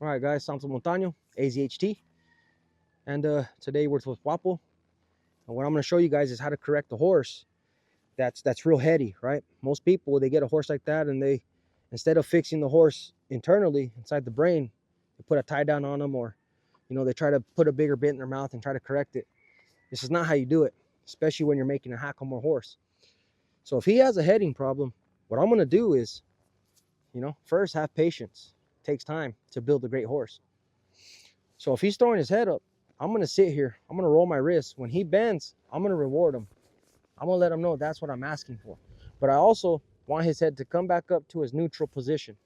All right, guys, Santo Montano, AZHT, and today we're with Wapo. And what I'm going to show you guys is how to correct a horse that's real heady, right? Most people, they get a horse like that, and they, instead of fixing the horse internally inside the brain, they put a tie down on them, or they try to put a bigger bit in their mouth and try to correct it. This is not how you do it, especially when you're making a Hackamore horse. So if he has a heading problem, what I'm going to do is, first have patience. It takes time to build a great horse. So if he's throwing his head up, I'm going to sit here. I'm going to roll my wrist. When he bends, I'm going to reward him. I'm going to let him know that's what I'm asking for. But I also want his head to come back up to his neutral position.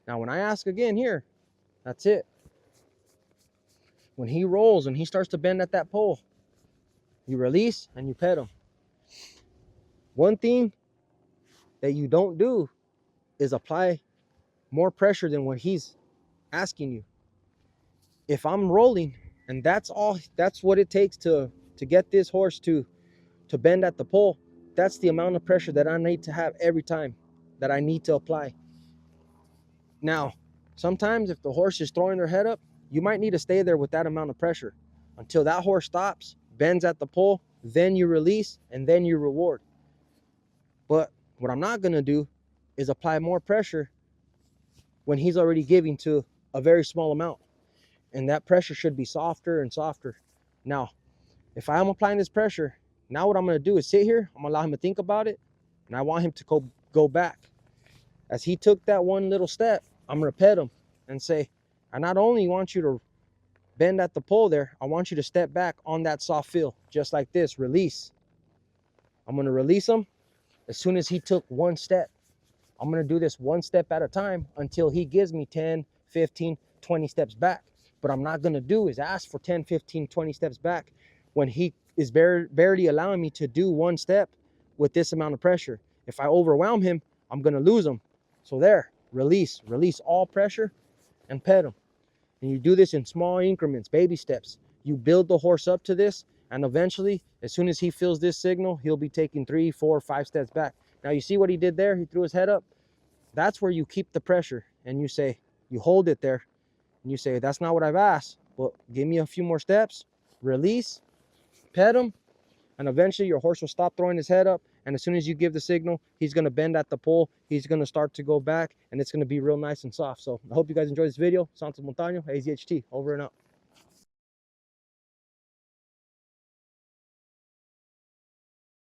Now, when I ask again here, that's it. When he rolls and he starts to bend at that pole, you release and you pet him. One thing that you don't do is apply more pressure than what he's asking you. If I'm rolling and that's what it takes to get this horse to bend at the pole, that's the amount of pressure that I need to have every time that I need to apply. Now, sometimes if the horse is throwing their head up, you might need to stay there with that amount of pressure until that horse stops, bends at the pole, then you release, and then you reward. But what I'm not going to do is apply more pressure when he's already giving to a very small amount. And that pressure should be softer and softer. Now, if I am applying this pressure, now what I'm going to do is sit here. I'm going to allow him to think about it. And I want him to go back. As he took that one little step, I'm going to pet him and say, I not only want you to bend at the pole there, I want you to step back on that soft feel, just like this, release. I'm going to release him as soon as he took one step. I'm going to do this one step at a time until he gives me 10, 15, 20 steps back. But I'm not going to do is ask for 10, 15, 20 steps back when he is barely allowing me to do one step with this amount of pressure. If I overwhelm him, I'm going to lose him. So there, release all pressure and pet him. And you do this in small increments, baby steps. You build the horse up to this, and eventually, as soon as he feels this signal, he'll be taking 3, 4, 5 steps back. Now, you see what he did there? He threw his head up. That's where you keep the pressure, and you say, you hold it there, and you say, that's not what I've asked, but give me a few more steps, release, pet him, and eventually your horse will stop throwing his head up. And as soon as you give the signal, he's going to bend at the pole. He's going to start to go back, and it's going to be real nice and soft. So I hope you guys enjoyed this video. Santo Montano, AZHT, over and out.